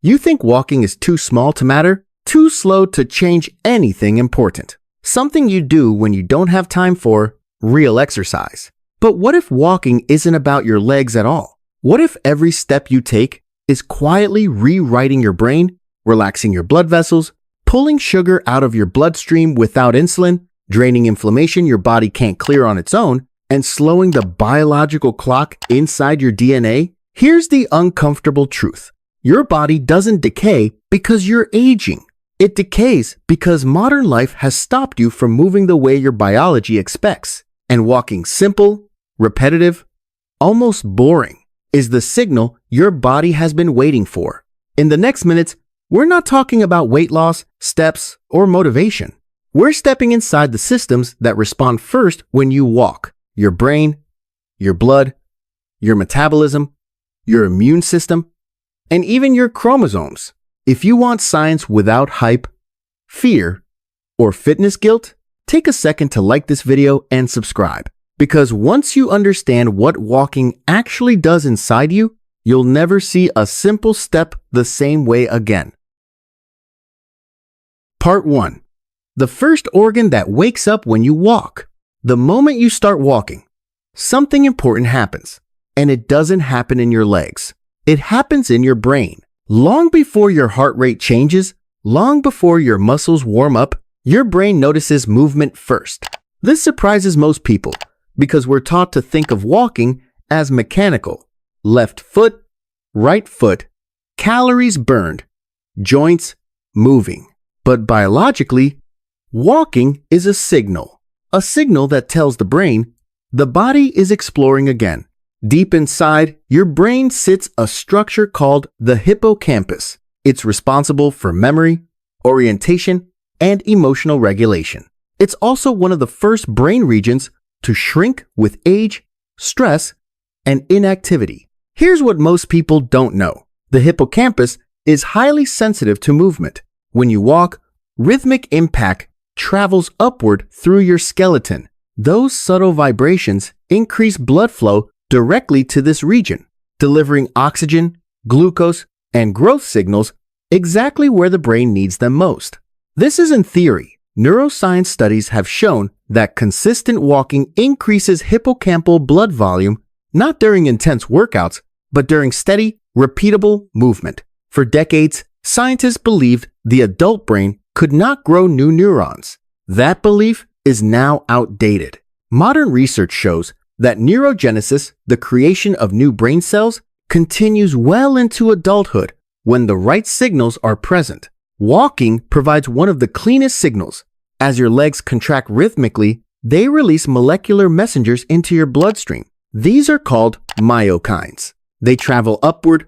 You think walking is too small to matter, too slow to change anything important. Something you do when you don't have time for real exercise. But what if walking isn't about your legs at all? What if every step you take is quietly rewriting your brain, relaxing your blood vessels, pulling sugar out of your bloodstream without insulin, draining inflammation your body can't clear on its own, and slowing the biological clock inside your DNA? Here's the uncomfortable truth. Your body doesn't decay because you're aging. It decays because modern life has stopped you from moving the way your biology expects. And walking simple, repetitive, almost boring, is the signal your body has been waiting for. In the next minutes, we're not talking about weight loss, steps, or motivation. We're stepping inside the systems that respond first when you walk. Your brain, your blood, your metabolism, your immune system, and even your chromosomes. If you want science without hype, fear, or fitness guilt, take a second to like this video and subscribe. Because once you understand what walking actually does inside you, you'll never see a simple step the same way again. Part 1. The first organ that wakes up when you walk. The moment you start walking, something important happens. And it doesn't happen in your legs. It happens in your brain. Long before your heart rate changes, long before your muscles warm up, your brain notices movement first. This surprises most people because we're taught to think of walking as mechanical. Left foot, right foot, calories burned, joints moving. But biologically, walking is a signal that tells the brain the body is exploring again. Deep inside, your brain sits a structure called the hippocampus. It's responsible for memory, orientation, and emotional regulation. It's also one of the first brain regions to shrink with age, stress, and inactivity. Here's what most people don't know. The hippocampus is highly sensitive to movement. When you walk, rhythmic impact travels upward through your skeleton. Those subtle vibrations increase blood flow directly to this region, delivering oxygen, glucose, and growth signals exactly where the brain needs them most. This isn't theory. Neuroscience studies have shown that consistent walking increases hippocampal blood volume not during intense workouts, but during steady, repeatable movement. For decades, scientists believed the adult brain could not grow new neurons. That belief is now outdated. Modern research shows that neurogenesis, the creation of new brain cells, continues well into adulthood when the right signals are present. Walking provides one of the cleanest signals. As your legs contract rhythmically, they release molecular messengers into your bloodstream. These are called myokines. They travel upward,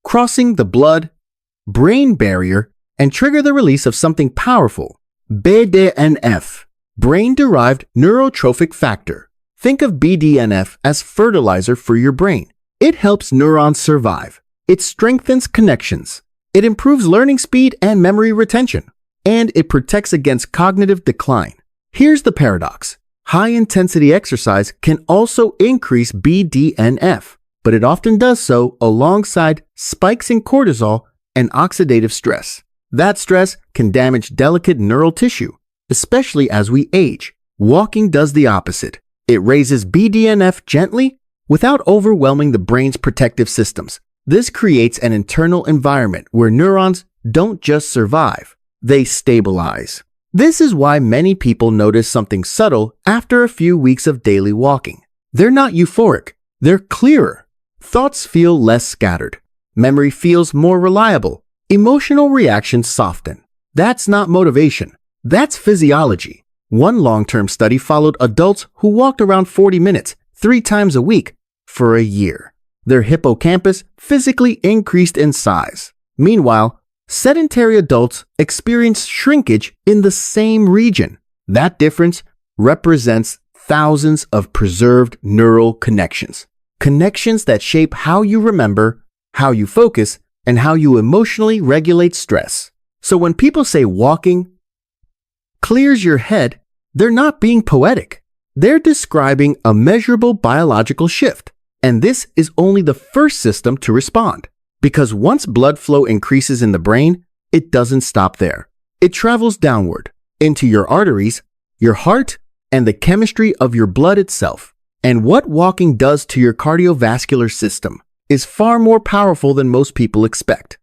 crossing the blood-brain barrier, and trigger the release of something powerful, BDNF, brain-derived neurotrophic factor. Think of BDNF as fertilizer for your brain. It helps neurons survive. It strengthens connections. It improves learning speed and memory retention. And it protects against cognitive decline. Here's the paradox. High-intensity exercise can also increase BDNF, but it often does so alongside spikes in cortisol and oxidative stress. That stress can damage delicate neural tissue, especially as we age. Walking does the opposite. It raises BDNF gently without overwhelming the brain's protective systems. This creates an internal environment where neurons don't just survive, they stabilize. This is why many people notice something subtle after a few weeks of daily walking. They're not euphoric, they're clearer. Thoughts feel less scattered. Memory feels more reliable. Emotional reactions soften. That's not motivation, that's physiology. One long-term study followed adults who walked around 40 minutes, 3 times a week, for a year. Their hippocampus physically increased in size. Meanwhile, sedentary adults experienced shrinkage in the same region. That difference represents thousands of preserved neural connections. Connections that shape how you remember, how you focus, and how you emotionally regulate stress. So when people say walking clears your head, they're not being poetic. They're describing a measurable biological shift. And this is only the first system to respond. Because once blood flow increases in the brain, it doesn't stop there. It travels downward into your arteries, your heart, and the chemistry of your blood itself. And what walking does to your cardiovascular system is far more powerful than most people expect.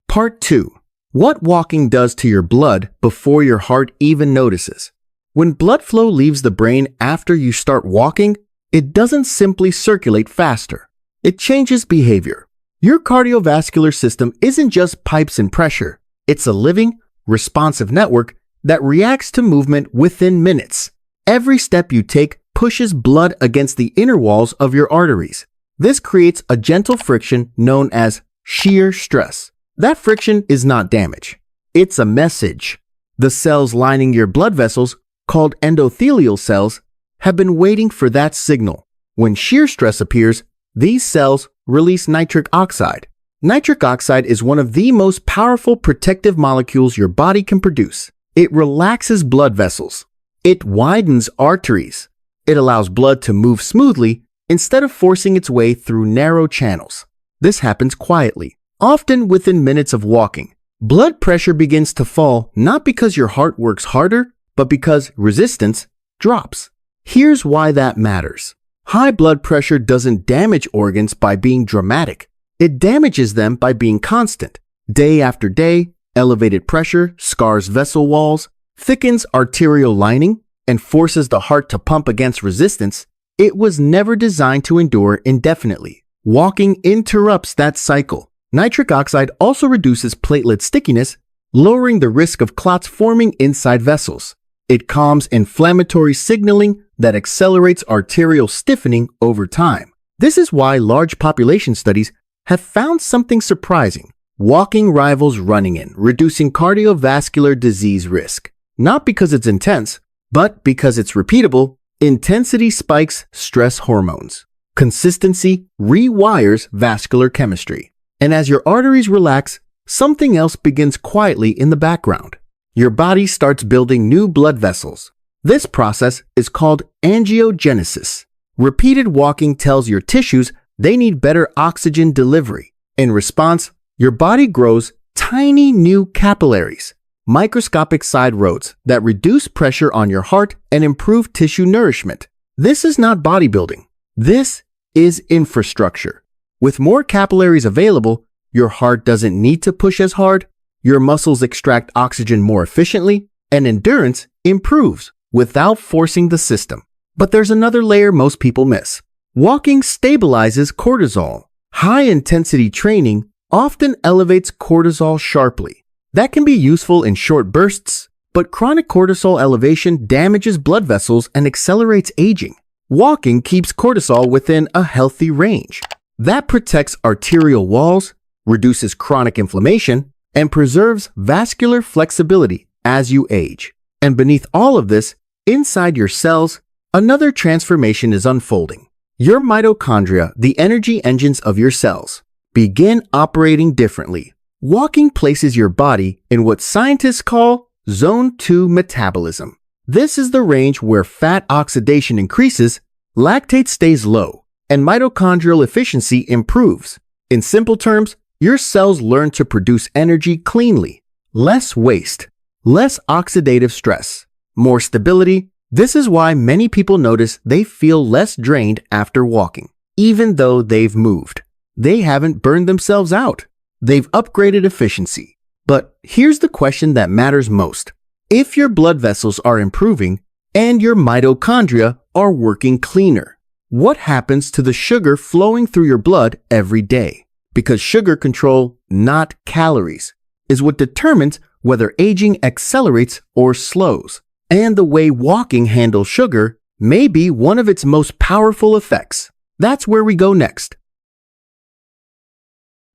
Part 2. What walking does to your blood before your heart even notices. When blood flow leaves the brain after you start walking, it doesn't simply circulate faster. It changes behavior. Your cardiovascular system isn't just pipes and pressure. It's a living, responsive network that reacts to movement within minutes. Every step you take pushes blood against the inner walls of your arteries. This creates a gentle friction known as shear stress. That friction is not damage. It's a message. The cells lining your blood vessels, called endothelial cells, have been waiting for that signal. When shear stress appears, these cells release nitric oxide. Nitric oxide is one of the most powerful protective molecules your body can produce. It relaxes blood vessels. It widens arteries. It allows blood to move smoothly instead of forcing its way through narrow channels. This happens quietly, often within minutes of walking. Blood pressure begins to fall not because your heart works harder, but because resistance drops. Here's why that matters. High blood pressure doesn't damage organs by being dramatic. It damages them by being constant. Day after day, elevated pressure scars vessel walls, thickens arterial lining, and forces the heart to pump against resistance. It was never designed to endure indefinitely. Walking interrupts that cycle. Nitric oxide also reduces platelet stickiness, lowering the risk of clots forming inside vessels. It calms inflammatory signaling that accelerates arterial stiffening over time. This is why large population studies have found something surprising. Walking rivals running in, reducing cardiovascular disease risk. Not because it's intense, but because it's repeatable. Intensity spikes stress hormones. Consistency rewires vascular chemistry. And as your arteries relax, something else begins quietly in the background. Your body starts building new blood vessels. This process is called angiogenesis. Repeated walking tells your tissues they need better oxygen delivery. In response, your body grows tiny new capillaries, microscopic side roads that reduce pressure on your heart and improve tissue nourishment. This is not bodybuilding. This is infrastructure. With more capillaries available, your heart doesn't need to push as hard, your muscles extract oxygen more efficiently, and endurance improves without forcing the system. But there's another layer most people miss. Walking stabilizes cortisol. High-intensity training often elevates cortisol sharply. That can be useful in short bursts, but chronic cortisol elevation damages blood vessels and accelerates aging. Walking keeps cortisol within a healthy range. That protects arterial walls, reduces chronic inflammation, and preserves vascular flexibility as you age. And beneath all of this, inside your cells, another transformation is unfolding. Your mitochondria, the energy engines of your cells, begin operating differently. Walking places your body in what scientists call Zone 2 metabolism. This is the range where fat oxidation increases, lactate stays low, and mitochondrial efficiency improves. In simple terms, your cells learn to produce energy cleanly. Less waste, less oxidative stress, more stability. This is why many people notice they feel less drained after walking. Even though they've moved, they haven't burned themselves out. They've upgraded efficiency. But here's the question that matters most. If your blood vessels are improving and your mitochondria are working cleaner, what happens to the sugar flowing through your blood every day? Because sugar control, not calories, is what determines whether aging accelerates or slows. And the way walking handles sugar may be one of its most powerful effects. That's where we go next.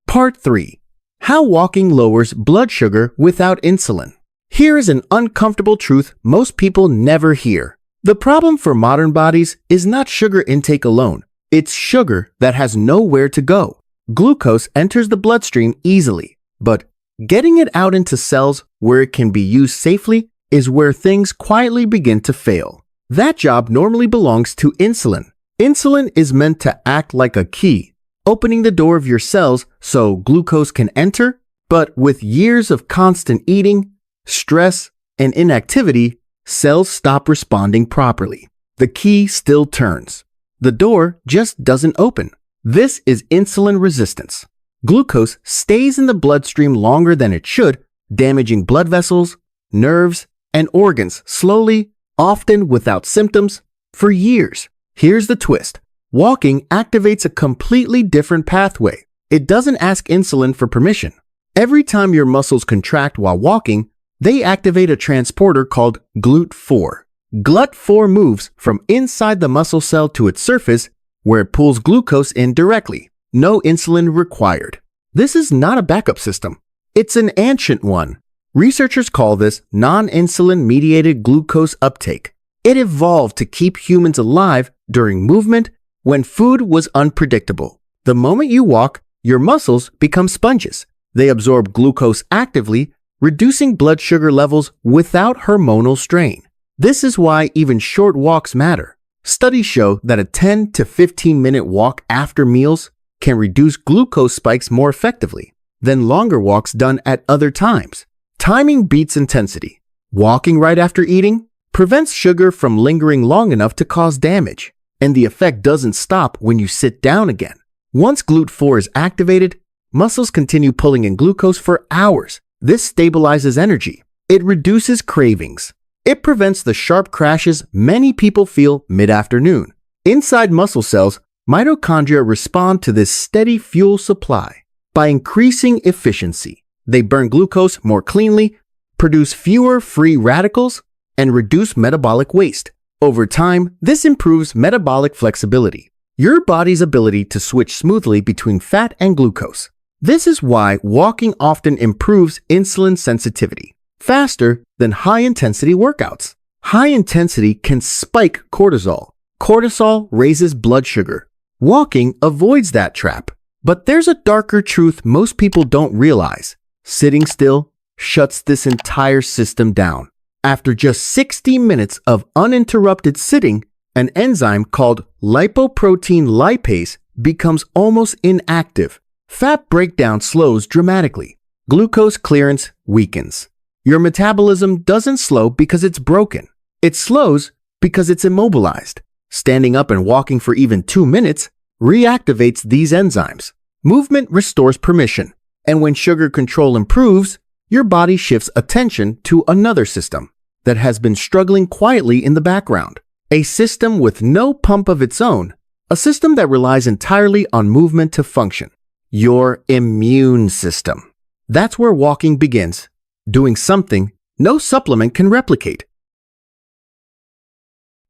Part 3. How walking lowers blood sugar without insulin. Here is an uncomfortable truth most people never hear. The problem for modern bodies is not sugar intake alone. It's sugar that has nowhere to go. Glucose enters the bloodstream easily, but getting it out into cells where it can be used safely is where things quietly begin to fail. That job normally belongs to insulin. Insulin is meant to act like a key, opening the door of your cells so glucose can enter, but with years of constant eating, stress, and inactivity, cells stop responding properly. The key still turns. The door just doesn't open. This is insulin resistance. Glucose stays in the bloodstream longer than it should, damaging blood vessels, nerves, and organs slowly, often without symptoms, for years. Here's the twist. Walking activates a completely different pathway. It doesn't ask insulin for permission. Every time your muscles contract while walking, they activate a transporter called GLUT4. GLUT4 moves from inside the muscle cell to its surface, where it pulls glucose in directly. No insulin required. This is not a backup system. It's an ancient one. Researchers call this non-insulin-mediated glucose uptake. It evolved to keep humans alive during movement when food was unpredictable. The moment you walk, your muscles become sponges. They absorb glucose actively, reducing blood sugar levels without hormonal strain. This is why even short walks matter. Studies show that a 10 to 15-minute walk after meals can reduce glucose spikes more effectively than longer walks done at other times. Timing beats intensity. Walking right after eating prevents sugar from lingering long enough to cause damage, and the effect doesn't stop when you sit down again. Once GLUT4 is activated, muscles continue pulling in glucose for hours. This stabilizes energy. It reduces cravings. It prevents the sharp crashes many people feel mid-afternoon. Inside muscle cells, mitochondria respond to this steady fuel supply. By increasing efficiency, they burn glucose more cleanly, produce fewer free radicals, and reduce metabolic waste. Over time, this improves metabolic flexibility, your body's ability to switch smoothly between fat and glucose. This is why walking often improves insulin sensitivity faster than high-intensity workouts. High intensity can spike cortisol. Cortisol raises blood sugar. Walking avoids that trap. But there's a darker truth most people don't realize. Sitting still shuts this entire system down. After just 60 minutes of uninterrupted sitting, an enzyme called lipoprotein lipase becomes almost inactive. Fat breakdown slows dramatically. Glucose clearance weakens. Your metabolism doesn't slow because it's broken. It slows because it's immobilized. Standing up and walking for even 2 minutes reactivates these enzymes. Movement restores permission, and when sugar control improves, your body shifts attention to another system that has been struggling quietly in the background. A system with no pump of its own, a system that relies entirely on movement to function. Your immune system. That's where walking begins, doing something no supplement can replicate.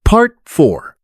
Part 4.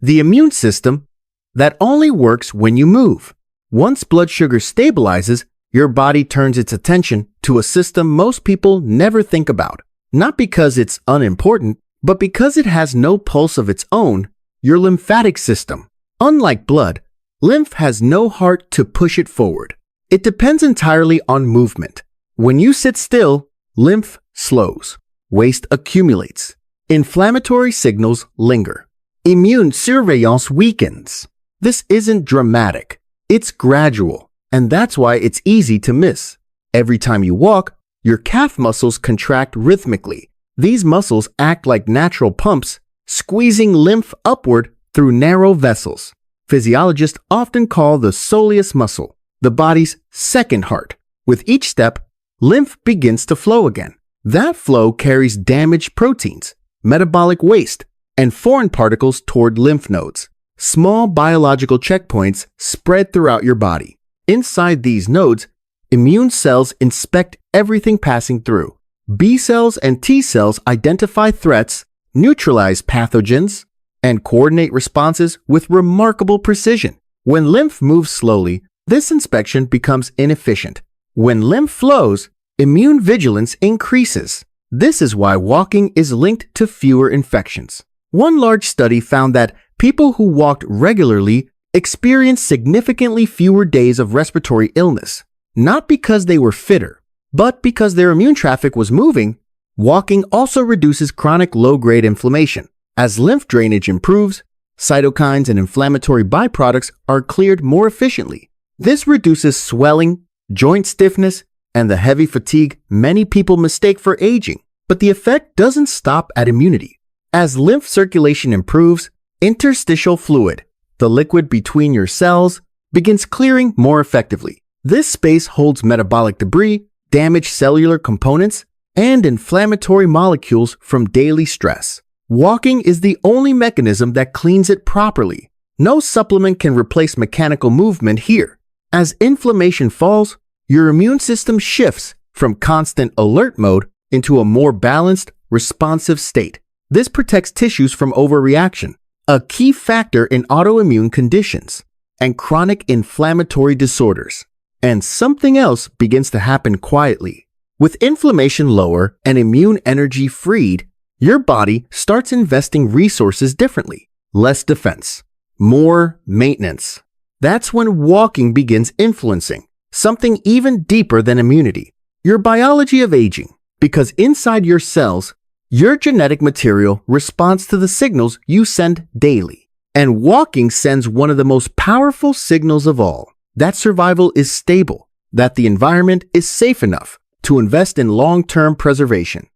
The immune system that only works when you move. Once blood sugar stabilizes, your body turns its attention to a system most people never think about. Not because it's unimportant, but because it has no pulse of its own, your lymphatic system. Unlike blood, lymph has no heart to push it forward. It depends entirely on movement. When you sit still, lymph slows. Waste accumulates. Inflammatory signals linger. Immune surveillance weakens. This isn't dramatic. It's gradual, and that's why it's easy to miss. Every time you walk, your calf muscles contract rhythmically. These muscles act like natural pumps, squeezing lymph upward through narrow vessels. Physiologists often call the soleus muscle the body's second heart. With each step, lymph begins to flow again. That flow carries damaged proteins, metabolic waste, and foreign particles toward lymph nodes. Small biological checkpoints spread throughout your body. Inside these nodes, immune cells inspect everything passing through. B cells and T cells identify threats, neutralize pathogens, and coordinate responses with remarkable precision. When lymph moves slowly, this inspection becomes inefficient. When lymph flows, immune vigilance increases. This is why walking is linked to fewer infections. One large study found that people who walked regularly experienced significantly fewer days of respiratory illness, not because they were fitter, but because their immune traffic was moving. Walking also reduces chronic low-grade inflammation. As lymph drainage improves, cytokines and inflammatory byproducts are cleared more efficiently. This reduces swelling, joint stiffness, and the heavy fatigue many people mistake for aging. But the effect doesn't stop at immunity. As lymph circulation improves, interstitial fluid, the liquid between your cells, begins clearing more effectively. This space holds metabolic debris, damaged cellular components, and inflammatory molecules from daily stress. Walking is the only mechanism that cleans it properly. No supplement can replace mechanical movement here. As inflammation falls, your immune system shifts from constant alert mode into a more balanced, responsive state. This protects tissues from overreaction, a key factor in autoimmune conditions and chronic inflammatory disorders. And something else begins to happen quietly. With inflammation lower and immune energy freed, your body starts investing resources differently. Less defense, more maintenance. That's when walking begins influencing something even deeper than immunity, your biology of aging. Because inside your cells, your genetic material responds to the signals you send daily. And walking sends one of the most powerful signals of all, that survival is stable, that the environment is safe enough to invest in long-term preservation.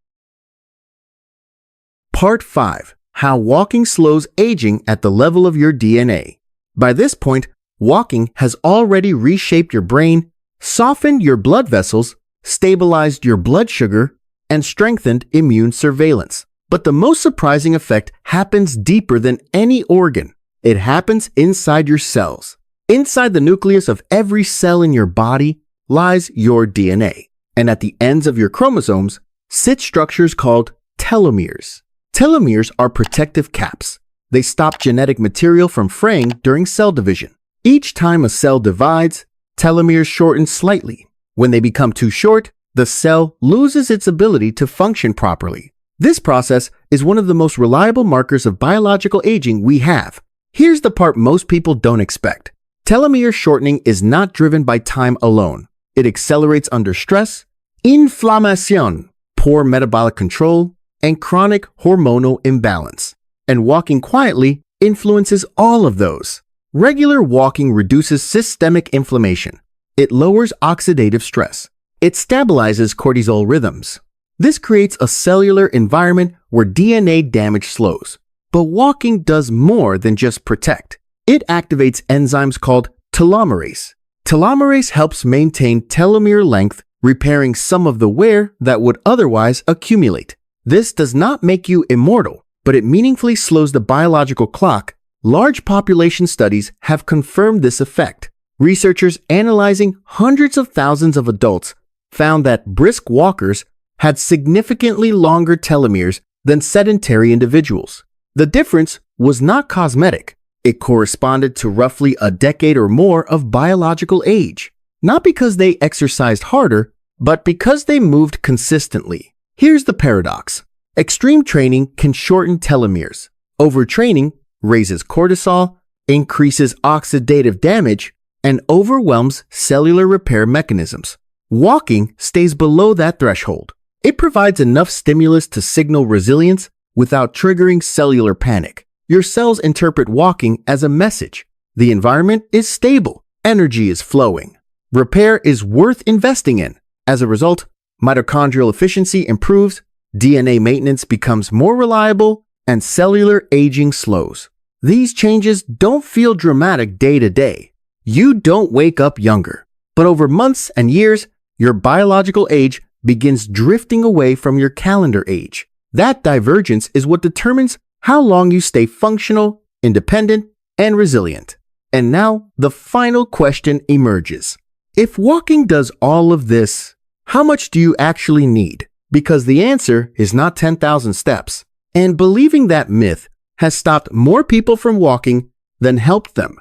Part 5. How walking slows aging at the level of your DNA. By this point, walking has already reshaped your brain, softened your blood vessels, stabilized your blood sugar, and strengthened immune surveillance. But the most surprising effect happens deeper than any organ. It happens inside your cells. Inside the nucleus of every cell in your body lies your DNA. And at the ends of your chromosomes sit structures called telomeres. Telomeres are protective caps. They stop genetic material from fraying during cell division. Each time a cell divides, telomeres shorten slightly. When they become too short, the cell loses its ability to function properly. This process is one of the most reliable markers of biological aging we have. Here's the part most people don't expect. Telomere shortening is not driven by time alone. It accelerates under stress, inflammation, poor metabolic control, and chronic hormonal imbalance. And walking quietly influences all of those. Regular walking reduces systemic inflammation. It lowers oxidative stress. It stabilizes cortisol rhythms. This creates a cellular environment where DNA damage slows. But walking does more than just protect. It activates enzymes called telomerase. Telomerase helps maintain telomere length, repairing some of the wear that would otherwise accumulate. This does not make you immortal, but it meaningfully slows the biological clock. Large population studies have confirmed this effect. Researchers analyzing hundreds of thousands of adults found that brisk walkers had significantly longer telomeres than sedentary individuals. The difference was not cosmetic. It corresponded to roughly a decade or more of biological age, not because they exercised harder, but because they moved consistently. Here's the paradox. Extreme training can shorten telomeres. Overtraining raises cortisol, increases oxidative damage, and overwhelms cellular repair mechanisms. Walking stays below that threshold. It provides enough stimulus to signal resilience without triggering cellular panic. Your cells interpret walking as a message. The environment is stable. Energy is flowing. Repair is worth investing in. As a result, mitochondrial efficiency improves, DNA maintenance becomes more reliable, and cellular aging slows. These changes don't feel dramatic day to day. You don't wake up younger. But over months and years, your biological age begins drifting away from your calendar age. That divergence is what determines how long you stay functional, independent, and resilient. And now, the final question emerges. If walking does all of this, how much do you actually need? Because the answer is not 10,000 steps. And believing that myth has stopped more people from walking than helped them.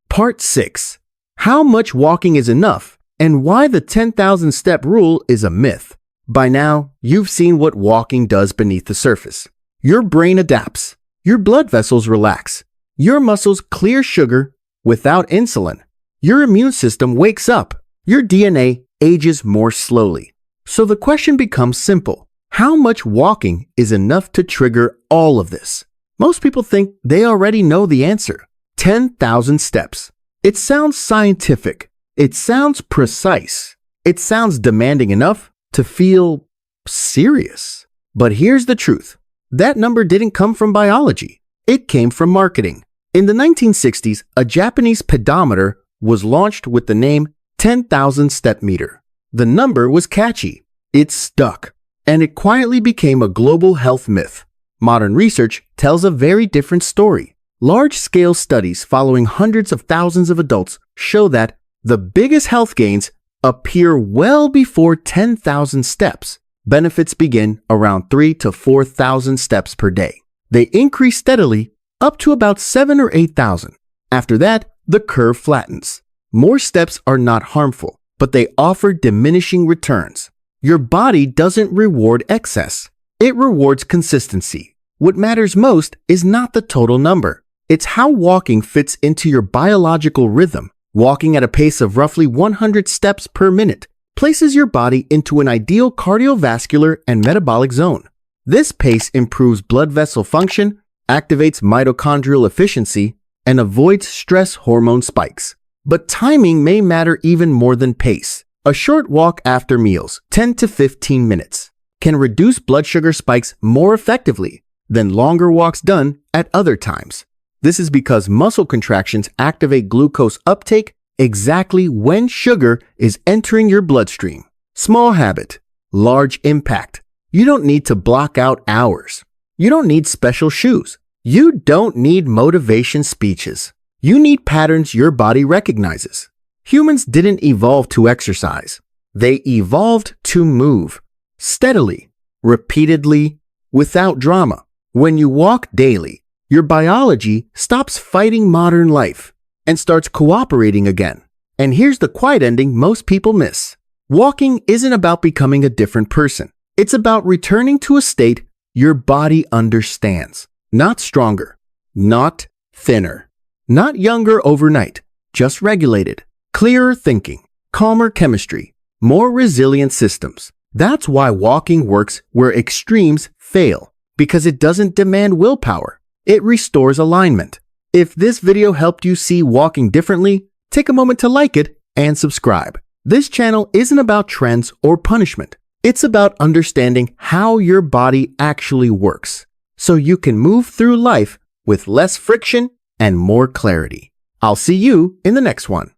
Part 6. How much walking is enough and why the 10,000 step rule is a myth. By now, you've seen what walking does beneath the surface. Your brain adapts. Your blood vessels relax. Your muscles clear sugar without insulin. Your immune system wakes up. Your DNA ages more slowly. So the question becomes simple. How much walking is enough to trigger all of this? Most people think they already know the answer. 10,000 steps. It sounds scientific. It sounds precise. It sounds demanding enough to feel serious. But here's the truth. That number didn't come from biology. It came from marketing. In the 1960s, a Japanese pedometer was launched with the name 10,000 step meter. The number was catchy. It stuck. And it quietly became a global health myth. Modern research tells a very different story. Large-scale studies following hundreds of thousands of adults show that the biggest health gains appear well before 10,000 steps. Benefits begin around 3,000 to 4,000 steps per day. They increase steadily up to about 7,000 or 8,000. After that, the curve flattens. More steps are not harmful, but they offer diminishing returns. Your body doesn't reward excess. It rewards consistency. What matters most is not the total number. It's how walking fits into your biological rhythm. Walking at a pace of roughly 100 steps per minute places your body into an ideal cardiovascular and metabolic zone. This pace improves blood vessel function, activates mitochondrial efficiency, and avoids stress hormone spikes. But timing may matter even more than pace. A short walk after meals, 10 to 15 minutes, can reduce blood sugar spikes more effectively than longer walks done at other times. This is because muscle contractions activate glucose uptake exactly when sugar is entering your bloodstream. Small habit, large impact. You don't need to block out hours. You don't need special shoes. You don't need motivation speeches. You need patterns your body recognizes. Humans didn't evolve to exercise. They evolved to move steadily, repeatedly, without drama. When you walk daily, your biology stops fighting modern life and starts cooperating again. And here's the quiet ending most people miss. Walking isn't about becoming a different person. It's about returning to a state your body understands. Not stronger, not thinner, not younger overnight, just regulated. Clearer thinking, calmer chemistry, more resilient systems. That's why walking works where extremes fail, because it doesn't demand willpower. It restores alignment. If this video helped you see walking differently, take a moment to like it and subscribe. This channel isn't about trends or punishment. It's about understanding how your body actually works, so you can move through life with less friction and more clarity. I'll see you in the next one.